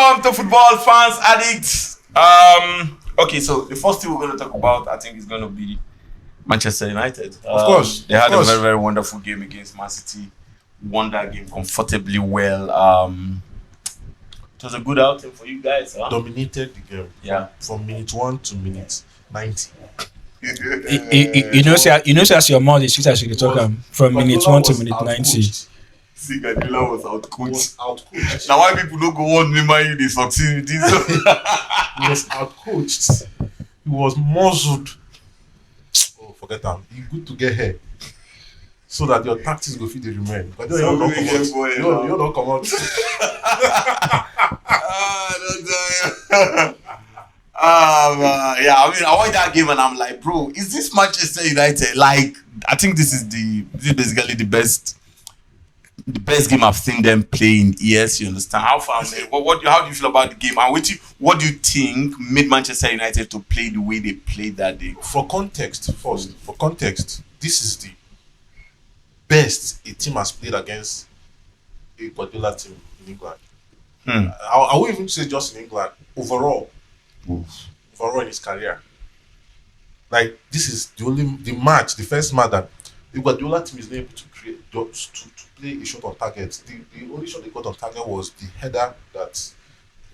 Welcome to Football Fans Addicts. Okay, so the first thing we're going to talk about, I think, is going to be Manchester United. Of course. They had a very, very wonderful game against Man City. Won that game comfortably well. It was a good outing for you guys. Huh? Dominated the game. Yeah. From minute 1 to minute 90. You know, as your mouth is sweet as you can talk from minute 1 to minute 90. See, Guardiola was outcoached. Now, why people don't go on remember they succeed with this? He was outcoached. He was muzzled. Oh, forget that. It's good to get here. So that your tactics go fit the remain. But you don't come out. Yeah, I mean, I watched that game and I'm like, bro, is this Manchester United? Like, I think this is basically the best game I've seen them play in years. You understand? How far? How do you feel about the game? And what do you think made Manchester United to play the way they played that day? For context, this is the best a team has played against a Guardiola team in England. I won't even say just in England. Overall in his career. Like, this is the first match that the Guardiola team is able to create to play a shot on target. The only shot they got on target was the header that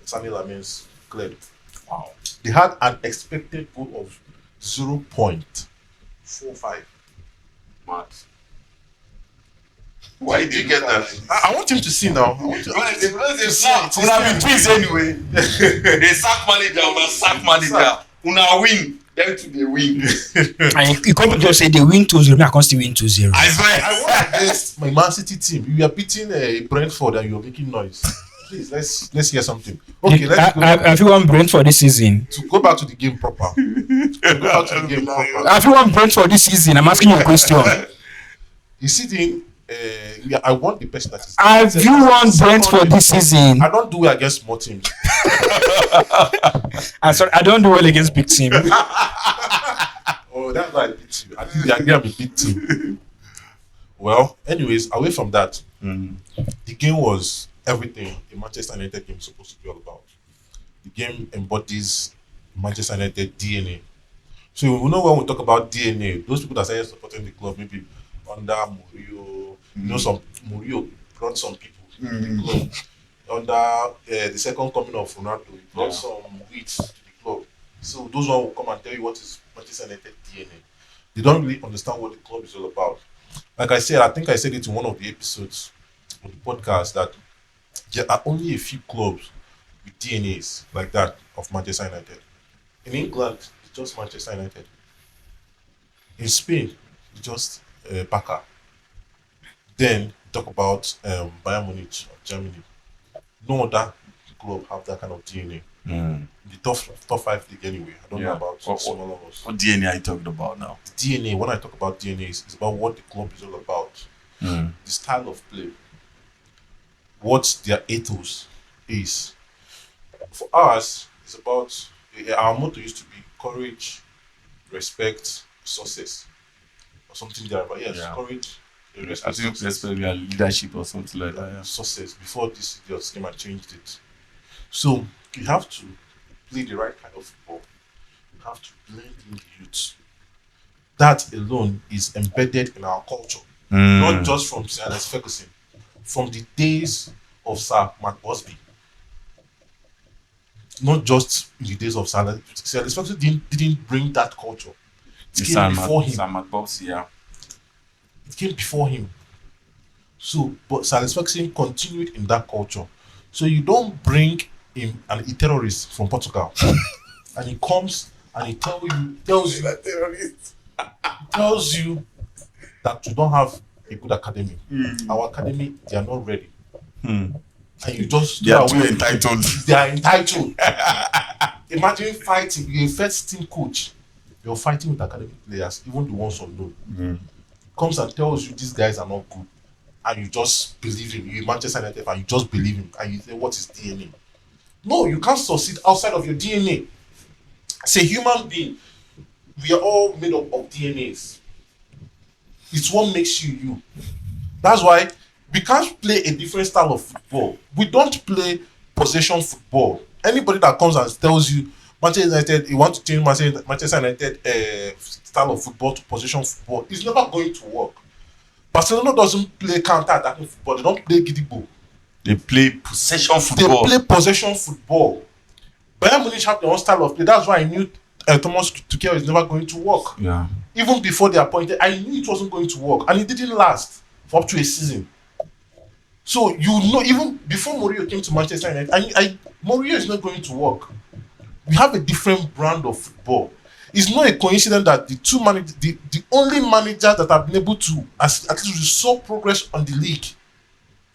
Samuel Lamens cleared. Wow. They had an expected goal of 0.45. Mad. Why did you get that? I want him to see now. They sack. Una be twins anyway. They sack manager. Una win. Them to they win. And you can't just say they win 2-0. I can't still win 2-0. I swear. I won against my Man City team. You are beating Brentford and you are making noise. Please, let's hear something. Okay, let's go. Have you won Brentford this season? To go back to the game proper. Have you won Brentford this season? I'm asking you a question. You see the I want the person that is. Have you won Brentford this season? I don't do well against small teams. I'm sorry, I don't do well against big team. Oh, that's why I beat you. I think the idea of a big team. Well, anyways, away from that, the game was everything a Manchester United game is supposed to be all about. The game embodies Manchester United DNA. So we know when we talk about DNA, those people that started supporting the club maybe under Mourinho, some Mourinho brought some people to the club. Under the second coming of Ronaldo, he brought some wheat to the club. So those one will come and tell you what is Manchester United DNA. They don't really understand what the club is all about. Like I said, I think I said it in one of the episodes of the podcast that there are only a few clubs with DNAs like that of Manchester United. In England, it's just Manchester United. In Spain, it's just Barca. Then talk about Bayern Munich of Germany. No other club have that kind of DNA. The top 5 league anyway. I don't know about smaller ones. What DNA are you talking about now? The DNA, when I talk about DNA, is about what the club is all about. The style of play. What their ethos is. For us, it's about our motto used to be courage, respect, success. Or something there. But yes, courage. I think that's maybe leadership or something like that. Yeah. Success. Before this, just came and changed it. So you have to play the right kind of football. You have to blend in the youth. That alone is embedded in our culture, not just from Sir Alex Ferguson, from the days of Sir Matt Busby. Not just in the days of Sir Alex Ferguson didn't bring that culture. It came before him. Sir Matt Busby, yeah. It came before him. So, but Sir Alex Ferguson continued in that culture. So you don't bring him a terrorist from Portugal, and he comes and he tells you that you don't have a good academy. Our academy, they are not ready. And you just they are too entitled. They are entitled. Imagine fighting. You're a first team coach. You're fighting with academic players, even the ones unknown. Comes and tells you these guys are not good, and you just believe him. You're Manchester United and you just believe him, and you say, what is DNA? No, you can't succeed outside of your DNA. As a human being, we are all made up of DNAs. It's what makes you you. That's why we can't play a different style of football. We don't play possession football. Anybody that comes and tells you Manchester United, you want to change Manchester United style of football to possession football, it's never going to work. Barcelona doesn't play counter-attacking football. They don't play gidigbo. They play possession football. They play possession football. Bayern Munich have their own style of play. That's why I knew Thomas Tuchel is never going to work. Yeah. Even before they appointed, I knew it wasn't going to work, and it didn't last for up to a season. So even before Mourinho came to Manchester United, Mourinho is not going to work. We have a different brand of football. It's not a coincidence that the only managers that have been able to at least saw progress on the league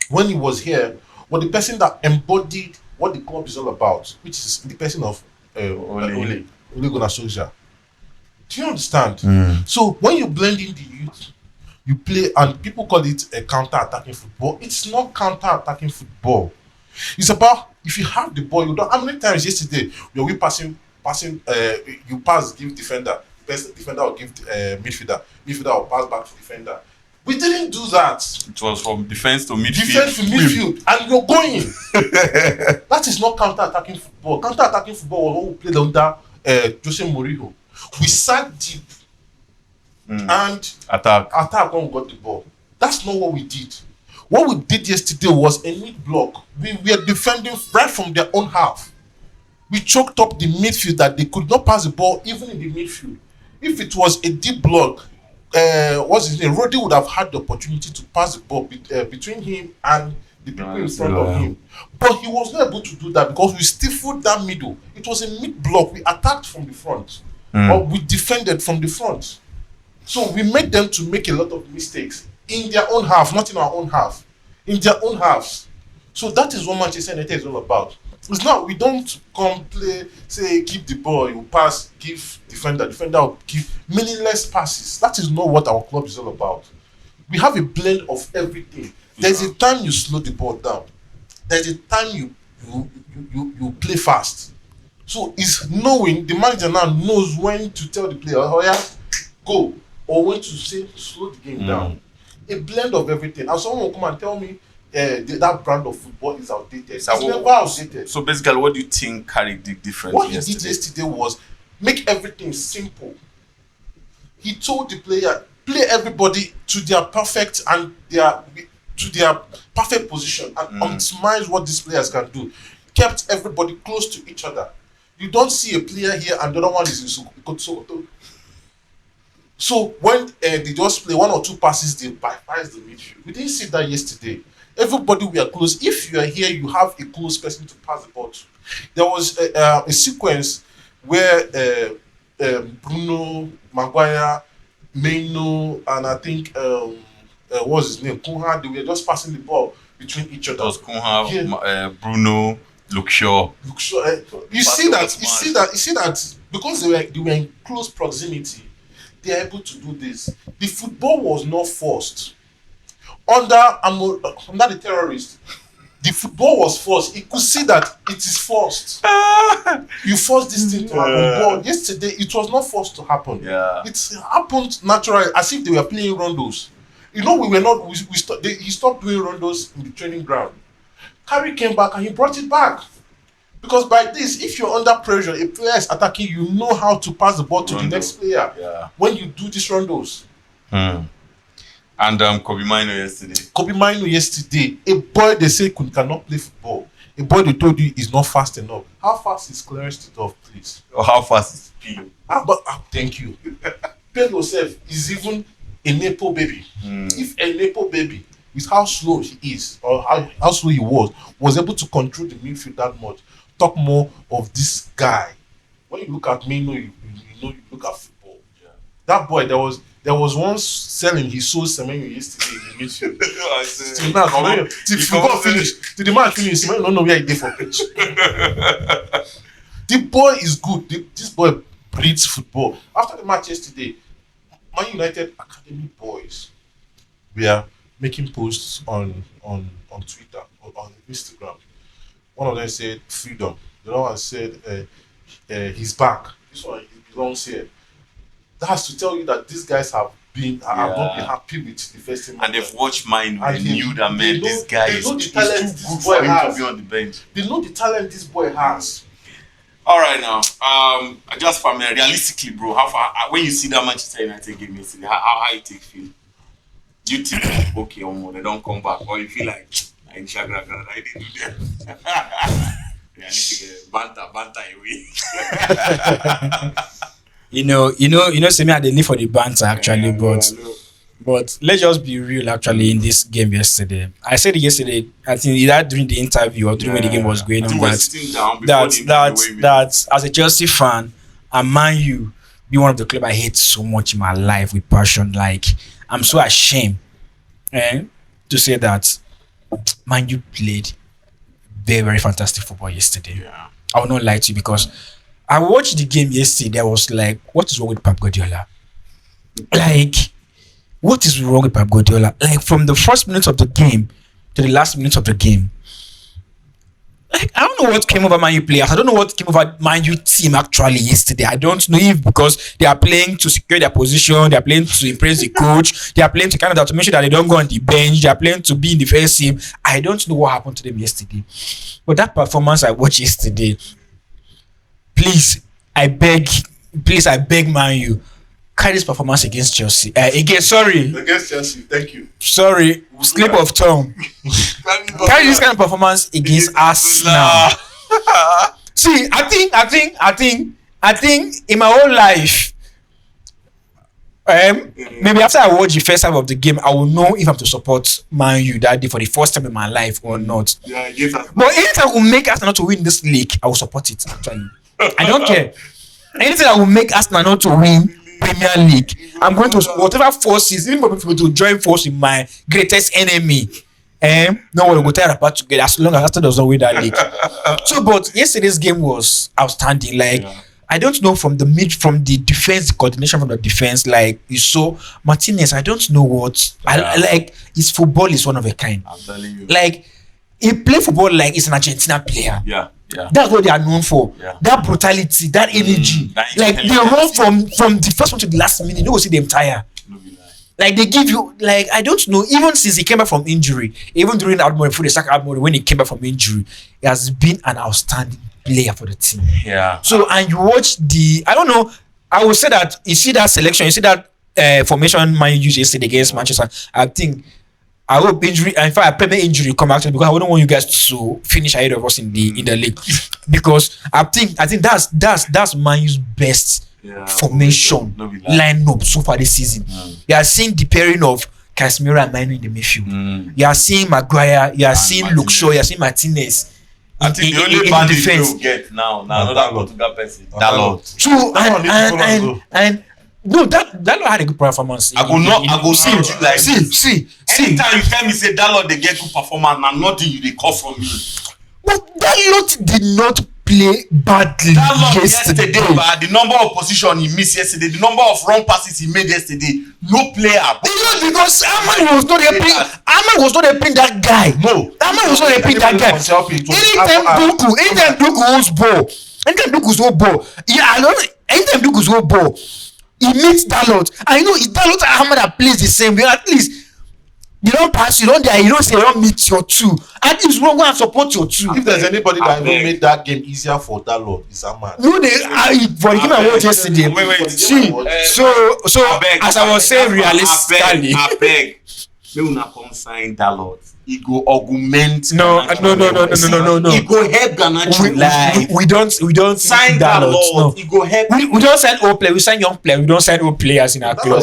when he was here was the person that embodied what the club is all about, which is the person of Ole Gunnar Solskjaer. Do you understand? So when you blend in the youth, you play, and people call it a counter-attacking football. It's not counter-attacking football. It's about, if you have the ball, you don't. How many times yesterday were we passing? You pass, give defender. Best defender will give midfielder. Midfielder will pass back to defender. We didn't do that. It was from defense to midfield. Defense to midfield, and you're going. That is not counter-attacking football. Counter-attacking football was what we played under Jose Mourinho. We sat deep and attack when we got the ball. That's not what we did. What we did yesterday was a mid block. We were defending right from their own half. We choked up the midfield that they could not pass the ball even in the midfield. If it was a deep block, what's his name? Rodri would have had the opportunity to pass the ball between him and the people in front of him. But he was not able to do that because we stifled that middle. It was a mid block. We attacked from the front. Or we defended from the front. So we made them to make a lot of mistakes in their own half, not in our own half. In their own halves. So that is what Manchester United is all about. It's not, we don't come play, say, keep the ball, you pass, give defender will give meaningless passes. That is not what our club is all about. We have a blend of everything. There's a time you slow the ball down. There's a time you play fast. So it's knowing, the manager now knows when to tell the player, oh yeah, go, or when to say slow the game down. A blend of everything. And someone will come and tell me that brand of football is outdated. It's never outdated. So basically, what do you think carried the difference? What he did yesterday was make everything simple. He told the player, play everybody to their perfect and their perfect position and optimize what these players can do. Kept everybody close to each other. You don't see a player here and the other one is in Sokoto. So when they just play one or two passes, they bypass the midfield. We didn't see that yesterday. Everybody were close. If you are here, you have a close person to pass the ball to. There was a sequence where Bruno, Maguire, Maino, and I think what was his name? Kunha, they were just passing the ball between each other. It was Kunha, Bruno, Luke Shaw. You see that because they were in close proximity, they are able to do this. The football was not forced. Under the terrorists, the football was forced. You could see that it is forced. You forced this thing to happen. But yesterday, it was not forced to happen. Yeah. It happened naturally, as if they were playing rondos. You know, he stopped doing rondos in the training ground. Carey came back and he brought it back. Because by this, if you're under pressure, a player is attacking, you know how to pass the ball to the next player. Yeah. When you do these rondos. And Kobe Mino yesterday. A boy they say cannot play football. A boy they told you is not fast enough. How fast is Clarence Titov, please? Or how fast is P? Thank you. Pedro self is even a Nepo baby. If a Nepo baby, with how slow he is, or how slow he was able to control the midfield that much, talk more of this guy. When you look at Mino, you know you look at football. Yeah. That boy, there was once selling he sold Semenyo yesterday in the midfield. Till the match finish, Semenyo don't know where he did for pitch. The boy is good. This boy breeds football. After the match yesterday, Man United Academy boys were making posts on Twitter or on Instagram. One of them said freedom. The other one said he's back. This one he belongs here. That has to tell you that these guys have I've not been happy with the first team. And they've watched mine And and they- knew that, they man, know- this guy they is know the too talent good this for boy him has. to be on the bench. They know the talent this boy has. All right, now, just for me, realistically, bro, how far when you see that Manchester United game yesterday, how you take feel? Do you think okay, they don't come back, or you feel like I didn't do that? Yeah, I need to get banter away. See me, I dey live for the banter actually, but let's just be real. Actually, in this game yesterday, I said it yesterday. I think either during the interview or during when the game was going on that as a Chelsea fan, and Man U be one of the club I hate so much in my life with passion. Like I'm so ashamed, to say that Man U played very very fantastic football yesterday. Yeah. I will not lie to you because I watched the game yesterday. I was like, what is wrong with Pep Guardiola? Like, what is wrong with Pep Guardiola? Like, from the first minute of the game to the last minute of the game. Like, I don't know what came over Man U players. I don't know what came over Man U team actually yesterday. I don't know if because they are playing to secure their position, they are playing to impress the coach, they are playing to kind of to make sure that they don't go on the bench, they are playing to be in the first team. I don't know what happened to them yesterday. But that performance I watched yesterday, please, I beg Man U, carry this performance against Chelsea. Against Chelsea, thank you. Sorry, slip of tongue. Carry this kind of performance against Arsenal. See, I think in my whole life, maybe after I watch the first half of the game, I will know if I'm to support Man U that day for the first time in my life or not. Yeah, I guess But anything that will make Arsenal to win this league, I will support it. Actually, I don't care. Anything that will make Arsenal not to win Premier League, I'm going to whatever forces, even for people to join force with my greatest enemy. No one will go tear apart together as long as Arsenal does not win that league. So, but yesterday's game was outstanding. Like, I don't know from the defense, the coordination from the defense. Like, you saw Martinez. I don't know what I like. His football is one of a kind. I'm telling you. Like, he play football like he's an Argentina player. Yeah. That's what they are known for. Yeah. That brutality, that energy. Like they run from the first one to the last minute. You don't see them tire. Like they give you, like, I don't know, even since he came back from injury, even during Admore, before they sack Admore, when he came back from injury, he has been an outstanding player for the team. Yeah. So, and you watch I don't know, I would say that you see that selection, you see that formation Man U used yesterday against Manchester. I hope injury, in fact, a Premier injury come actually, because I wouldn't want you guys to finish ahead of us in the league, because I think that's Man U's best formation lineup so far this season. You are seeing the pairing of Casemiro and Manu in the midfield. You are seeing Maguire, you are seeing Luke Shaw, you are seeing Martinez. I think the only bandit we will get now another Portugal person. Dalot. True, and no, that had a good performance. I go see. Anytime you tell me say Dalot they get good performance, now nothing you they call from me. But Dalot did not play badly yesterday. The number of position he missed yesterday, the number of wrong passes he made yesterday, no player. Because Ahmad was not helping that guy. No, Ahmad was not helping that guy. Anytime Doku holds ball, anytime Doku's hold ball, he meets Dalot. And you know, it's Dalot and Ahmad that plays the same way. At least you don't pass, you don't say you don't meet your two. At least go and support your two. If there's anybody that even made that game easier for Dalot, it's Ahmad. No, for the game I watched yesterday. So as I was saying, realistically, I beg. May una come sign Dalot. He go augment. No. He go help Garnacho. We don't sign Dalot. No. He go help. We don't sign old players. We sign young players. We don't sign old players in our club.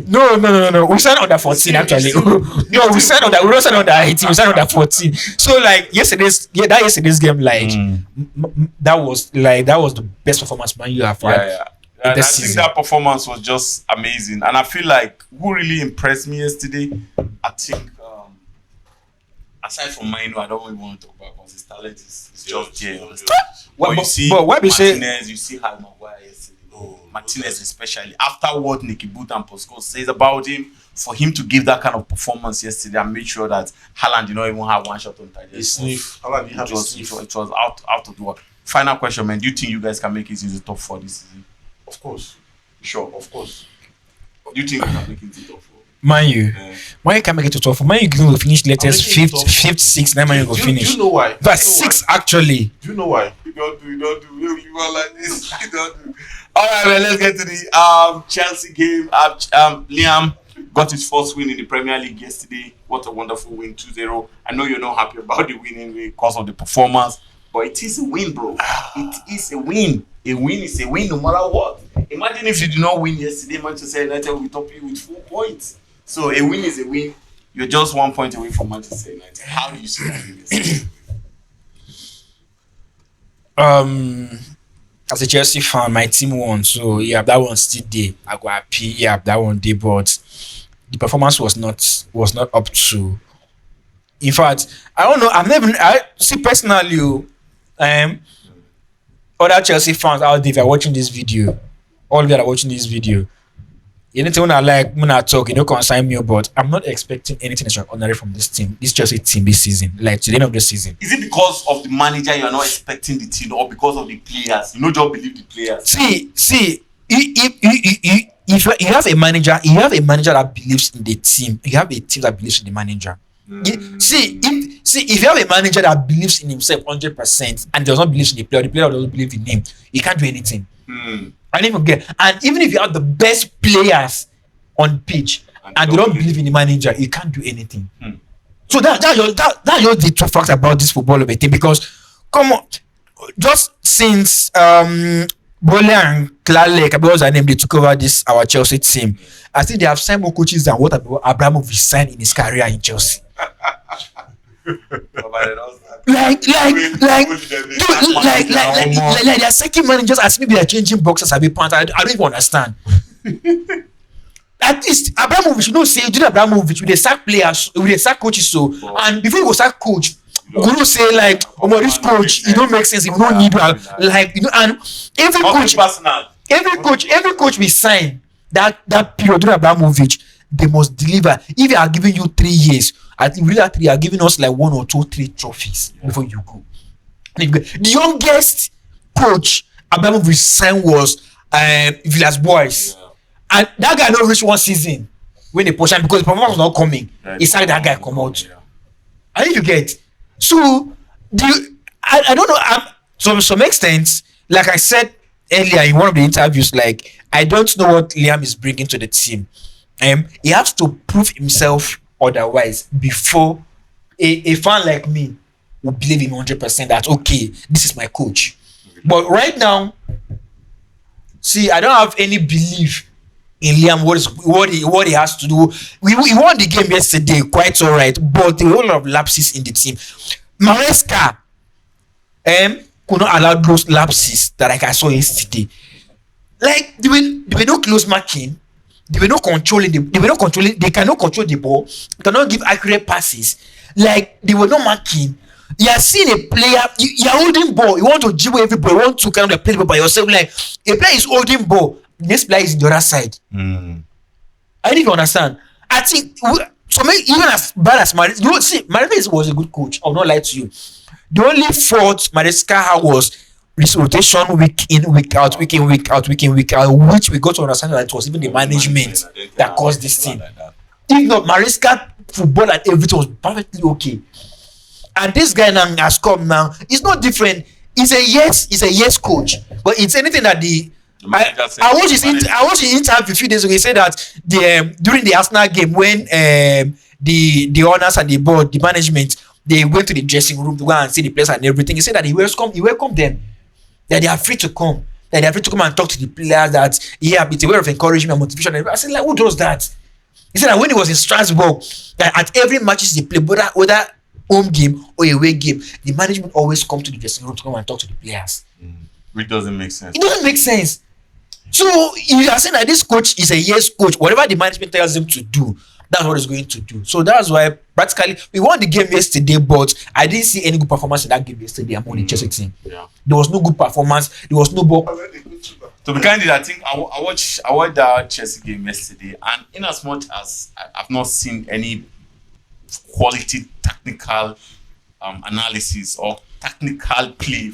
No. We sign under 14 actually. No, we sign under. We don't sign under 18. We sign under 14. So like yesterday's game, like that was the best performance Man U have had. Yeah. And I think that performance was just amazing, and I feel like who really impressed me yesterday, I think aside from Mino, I don't really want to talk about because his talent is just there. But you see Martinez, you see how Maguire yesterday. Martinez especially, after what Nicky Boot and Posco says about him, for him to give that kind of performance yesterday and make sure that Haaland did not even have one shot on target. It was out of the world. Final question, man. Do you think you guys can make it into the top 4 this season? Of course. Sure, of course. Do you think we can make it to top 4? Man U. Man U can make it to top 4. Man U will finish latest I'm making it top 5th, 6th. Then Man U will Do finish. you know why? But 6 actually. Do you know why? You don't do. You are like this. You don't do. All right, man. Let's get to the Chelsea game. Liam got his first win in the Premier League yesterday. What a wonderful win, 2-0. I know you're not happy about the win anyway because of the performance, but it is a win, bro. It is a win. A win is a win no matter what. Imagine if you did not win yesterday, Manchester United will top you with 4 points. So a win is a win. You're just 1 point away from Manchester United. How do you see that win yesterday? As a Chelsea fan, my team won, so yeah, that one still there. I go happy, yeah, that one day, but the performance was not up to. In fact, I don't know. I see personally, other Chelsea fans out there, if you're watching this video, all of you that are watching this video, anything when I talk, you don't consign me, but I'm not expecting anything extraordinary from this team, this Chelsea team this season, like to the end of the season. Is it because of the manager you're not expecting the team, or because of the players? You don't believe the players. See, if you have a manager, that believes in the team. You have a team that believes in the manager. If you have a manager that believes in himself 100% and does not believe in the player doesn't believe in him, he can't do anything. And even if you have the best players on pitch and they don't believe in the manager, you can't do anything. So that's just the true fact about this football of a team. Because come on, just since Bole and Klalek, because I named, they took over this our Chelsea team, I think they have signed more coaches than what Abramovich signed in his career in Chelsea. Like they're second managers as maybe they're changing boxes a bit. I don't even understand. At least Abramovich, you know, say you Abramovich with the sack players, with the sack coaches, so and before you go sack coach, you go say like, oh my, this coach, it don't make sense. You don't need like, you know, and every coach we sign that period during Abramovich, they must deliver. If they are giving you 3 years, I think really 3 are giving us like 1 or 2, 3 trophies before you go. The youngest coach Abramovich signed was Villas Boys. And that guy not reach 1 season when they push him because the performance was not coming. He said that guy come out. And you get so I don't know. To some extent, like I said earlier in one of the interviews, like I don't know what Liam is bringing to the team. He has to prove himself otherwise before a fan like me will believe him 100% that okay, this is my coach. But right now, see, I don't have any belief in Liam. What he has to do. We won the game yesterday, quite all right, but there were a lot of lapses in the team. Maresca could not allow those lapses that like I saw yesterday. Like they were no close marking. They were not controlling. They cannot control the ball. They cannot give accurate passes. Like they were not marking. You are seeing a player. You are holding ball. You want to jiggle everybody. You want to kind of play the ball by yourself. Like a player is holding ball. Next player is in the other side. I didn't understand. I think so. Maybe even as bad as Maresca, you know, see, Maresca was a good coach. I'll not lie to you. The only fault Maresca was this rotation week in, week out, which we got to understand that it was even the management that caused this thing. If not, Maresca football and everything was perfectly okay. And this guy now has come now. It's not different. He's a yes coach. But it's anything that I watched his interview a few days ago. He said that during the Arsenal game when the owners and the board, the management, they went to the dressing room to go and see the players and everything. He said that he welcomed them. That they are free to come. That they are free to come and talk to the players. That it's a way of encouragement and motivation. I said, like, who does that? He said that when he was in Strasbourg, that at every matches they play, whether home game or away game, the management always come to the dressing room to come and talk to the players. Which doesn't make sense. It doesn't make sense. So you are saying that this coach is a yes coach. Whatever the management tells him to do, that's what he's going to do. So that's why practically we won the game yesterday, but I didn't see any good performance in that game yesterday among the Chelsea team. Yeah. There was no good performance. There was no ball. To be candid, I think I watched that Chelsea game yesterday, and in as much as I've not seen any quality technical analysis or technical play,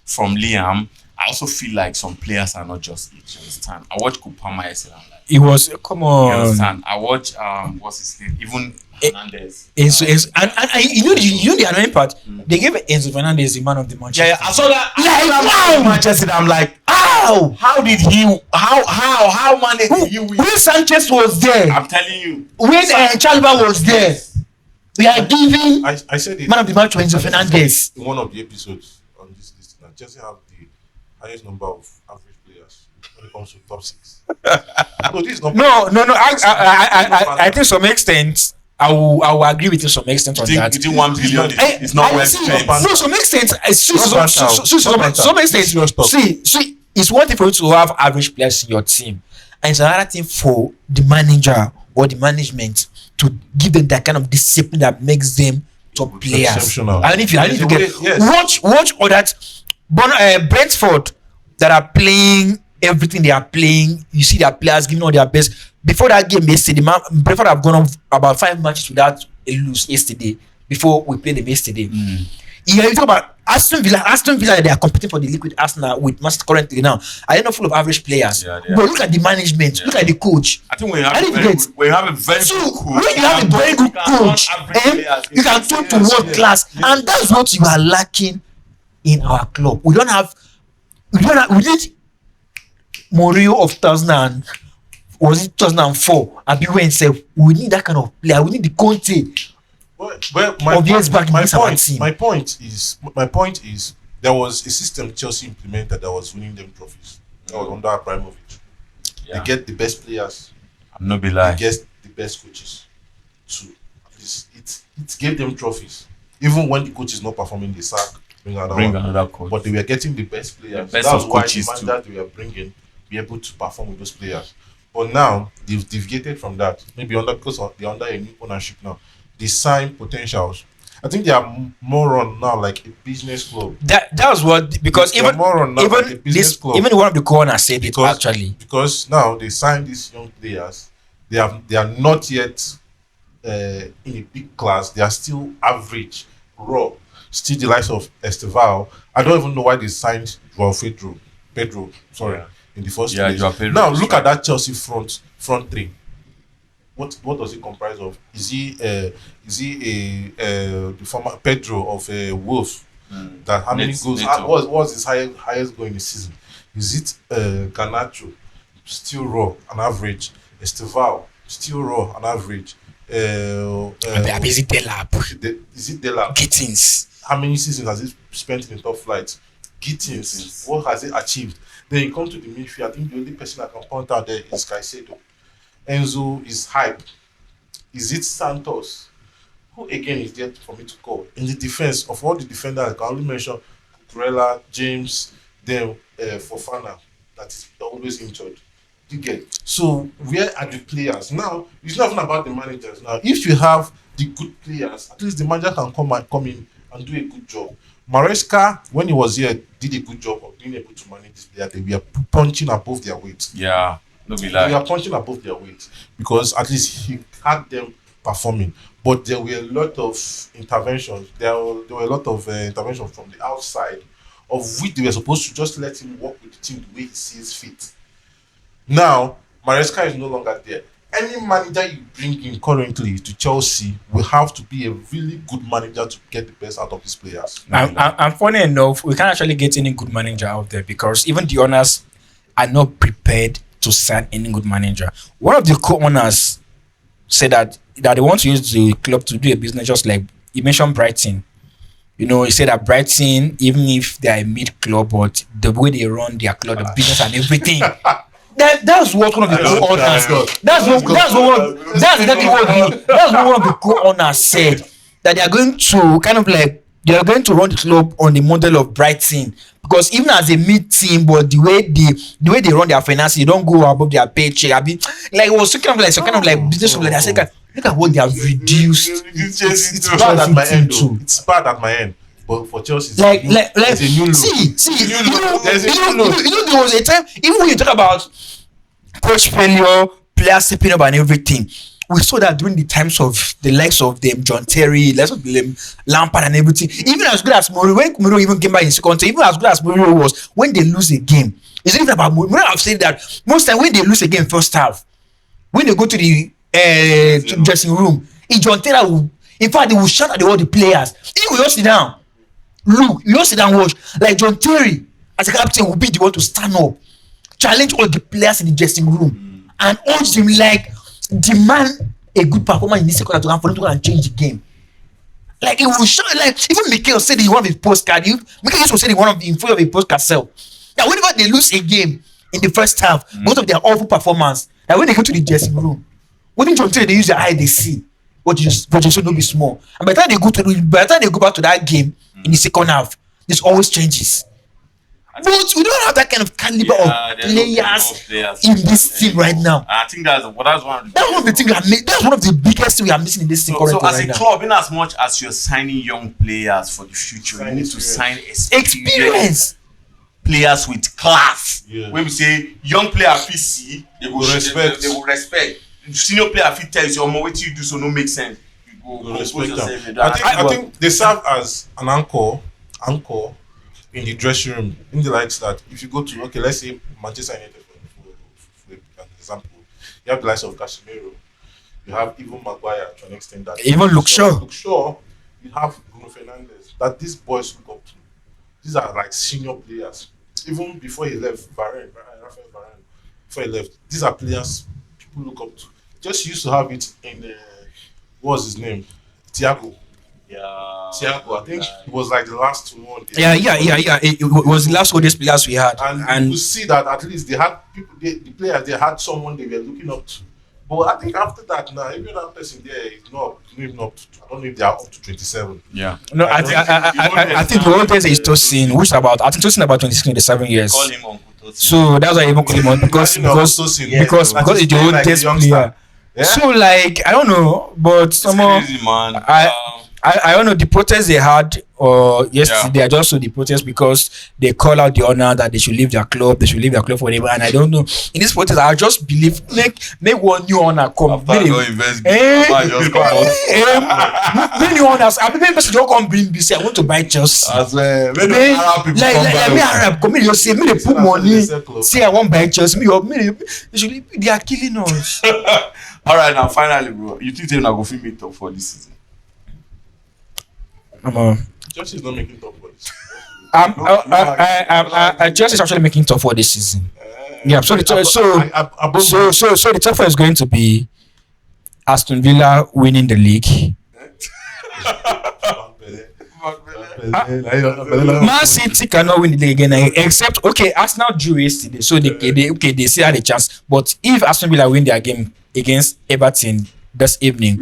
from Liam, I also feel like some players are not just it. You understand? I watch Kupama yesterday. I'm like, It was come you on. understand? I watch what's his name? Even Hernandez. And you know the annoying part. They gave Enzo Fernandez the man of the match. Yeah, I saw that. Like, wow. Manchester. I'm like, how? How did he? How managed you? When Sanchez was there, I'm telling you. when Chalba was there, we are giving I said it. man of the match to Enzo Fernandez. In one of the episodes on this list, now Chelsea have the highest number of average players when it comes to top 6. No, this is not. No. I think some extent I will agree with you some extent on that. You think 1 billion is not well spent? No, some extent. Some extent. See, it's one thing for you to have average players in your team, and it's another thing for the manager or the management to give them that kind of discipline that makes them top players. Exceptional. I need to get Yes. watch all that. Brentford that are playing everything they are playing. You see their players giving all their best. Before that game yesterday, Brentford have gone off about 5 matches without a lose yesterday. Before we played them yesterday. Yeah, you talk about Aston Villa, they are competing for the league with Arsenal, with Manchester currently now. I don't know, full of average players. Yeah, but look at the management, look at the coach. I think when you have a very good coach, when you have a very good coach, you can turn to world class, and that's what you are lacking in our club. We need Mourinho of 2004. I be when say we need that kind of player. We need the Conte. Well, my point is there was a system Chelsea implemented that was winning them trophies. That was under Abramovich. They get the best players. I'm not be lying. They get the best coaches. So it gave them trophies. Even when the coach is not performing, they sack, bring another coach. But they were getting the best players. The best of coaches why the managers they were bringing be able to perform with those players. But now they've deviated from that. Maybe because they're under a new ownership now. They sign potentials. I think they are more on now like a business club. That was what, because even one of the corners said it actually. Because now they sign these young players, they are not yet in a big class. They are still average, raw. Still the likes of Esteval. I don't even know why they signed Pedro. In the first place. Now look at that Chelsea front three. What does it comprise of? Is he the former Pedro of Wolves? That how many goals? What was his highest goal in the season? Is it Garnacho, still raw, an average? Esteval, still raw, an average? Is it Delap? Gittins. How many seasons has he spent in the top flight? Gittins. What has he achieved? Then you come to the midfield. I think the only person I can point out there is Caicedo. Enzo is hype. Is it Santos? Who again is there for me to call? In the defense, of all the defenders, I can only mention Cucurella, James, then Fofana, that is always injured. You get? So where are the players? Now, it's not even about the managers. Now, if you have the good players, at least the manager can come in and do a good job. Maresca, when he was here, did a good job of being able to manage this player. They were punching above their weight. Yeah. They are punching above their weight because at least he had them performing. But there were a lot of interventions. There were a lot of interventions from the outside, of which they were supposed to just let him work with the team the way he sees fit. Now, Maresca is no longer there. Any manager you bring in currently to Chelsea will have to be a really good manager to get the best out of his players. And funny enough, we can't actually get any good manager out there because even the owners are not prepared to sign any good manager. One of the co-owners said that they want to use the club to do a business just like he mentioned Brighton. You know, he said that Brighton, even if they are a mid club, but the way they run their club, the business and everything. That's what one of the co-owners. That's what one of the co-owners said, that they are going to kind of like they are going to run the club on the model of Brighton, because even as a mid team, but the way they run their finances, they don't go above their paycheck. I mean, like it was kind of like business. Like I said, look at what they have reduced. It's bad at my end. It's bad at my end. But for Chelsea, there's a new look. There was a time, even when you talk about coach failure, players stepping up and everything, we saw that during the times of the likes of them, John Terry, likes of them, Lampard and everything. Even as good as Mourinho, when Mourinho even came back in second, even as good as Mourinho was, when they lose a game, it's not even about Mourinho. I've said that most time when they lose a game first half, when they go to the dressing room, John Terry will, in fact, they will shout at all the players. He will just sit down. Look, you just sit down and watch. Like John Terry, as a captain, will be the one to stand up, challenge all the players in the dressing room, and urge them, like, demand a good performance in this second half to have for them to go and change the game. Like, it will show, like, even Mikel said in one of his postcards, Mikel also said in front of a postcard cell, that whenever they lose a game in the first half, because of their awful performance, that when they go to the dressing room, when John Terry, they use their eye, they see. But you should not be small. And by the time they go back to that game in the second half, this always changes. But we don't have that kind of caliber of players in this team right now. I think that's one of the things that's one of the biggest things we are missing in this team currently. So as a club, in as much as you're signing young players for the future, you need to sign experience players with class. Yeah. When we say young player PC, they will respect. Senior player fit tell you, what you do so no make sense. You go respect them. I think they serve as an anchor in the dressing room, in the likes that if you go to, okay, let's say Manchester United for an example, you have the likes of Casemiro, you have even Maguire to an extent that even Luke Shaw, you have Bruno Fernandes, that these boys look up to. These are like senior players. Even before he left, Rafael Varane, before he left, these are players people look up to. Just used to have it in what was his name? Thiago. Thiago, I think he was like the last one. Yeah. It was the last oldest players we had. And you see that at least they had people, the players, they had someone they were looking up to. But I think after that, now, even that person there is not even up to, I don't know if they are up to 27. Yeah. No, I think the oldest is Tosin, which about, I think Tosin about 26, 27 years. Call him Uncle Tosin. So that's why I even call him on because he's the oldest player. Yeah? So like I don't know, but somehow crazy, man. I don't know the protest they had yesterday. I just saw the protest because they call out the owner that they should leave their club. They should leave their club forever. And I don't know. In this protest, I just believe make one new owner come. Many new owners. I mean, people just come bring this. I want to buy Chelsea. Like me Arab come. You say me they put money. Say I want buy Chelsea. They are killing us. All right, now finally, bro. You think they're not going to film it up for this season? Chelsea is not making top for this. Chelsea is actually making top for this season. Yeah, so the top four is going to be Aston Villa winning the league. Man City cannot win the league again, except Arsenal drew yesterday, so they still had a chance. But if Aston Villa win their game against Everton this evening,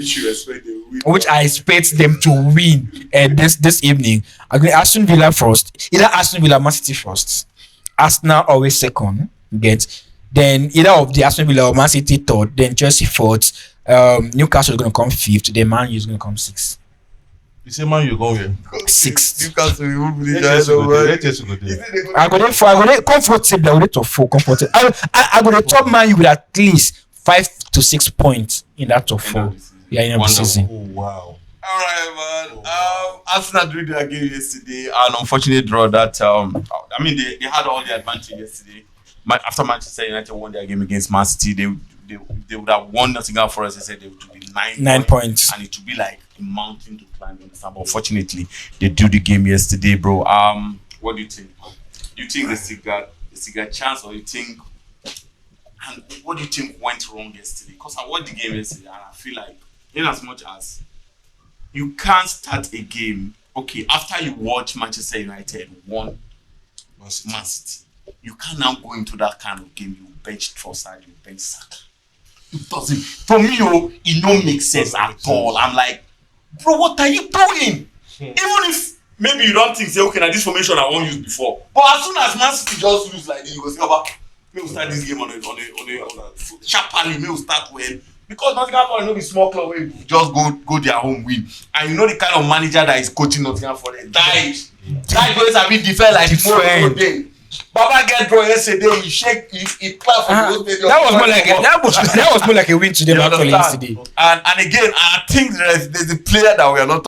which I expect them to win this evening, I'm going Aston Villa first, either Aston Villa, Man City first, Arsenal always second, then either of the Aston Villa or Man City third, then Chelsea fourth, Newcastle is going to come fifth, then Man U is going to come sixth. You say Man U go where? Sixth. Newcastle, you won't believe that. I go comfortable. I go to 4 comfortable. I go to top Man U with at least 5 to 6 points in that top 4. Yeah, in every season. Oh wow! All right, man. Arsenal drew their game yesterday, an unfortunate draw. That I mean, they had all the advantage yesterday. After Manchester United won their game against Man City, they would have won Nottingham Forest. They said they would be 9 points, and it would be like a mountain to climb. But unfortunately, they drew the game yesterday, bro. What do you think? Do you think they still got chance, or you think? And what do you think went wrong yesterday? Because I watched the game yesterday, and I feel like, in as much as you can't start a game, after you watch Manchester United won Man City, you can't now go into that kind of game. You bench Trossard, you bench Saka. It doesn't. For me, it don't make sense at all. I'm like, bro, what are you doing? Even if maybe you don't think, now this formation I won't use before. But as soon as Man City just lose like this, you go say, we'll start this game on a sharply, we'll start well. Because Nottingham Forest know the small club where just go their home win. And you know the kind of manager that is coaching Nottingham Forest. That boys have been defend like tomorrow day. Baba get draw yesterday. He shake, he clap for the whole stadium. That was more like a win to them You actually understand? yesterday. And again, I think there's a player that we are not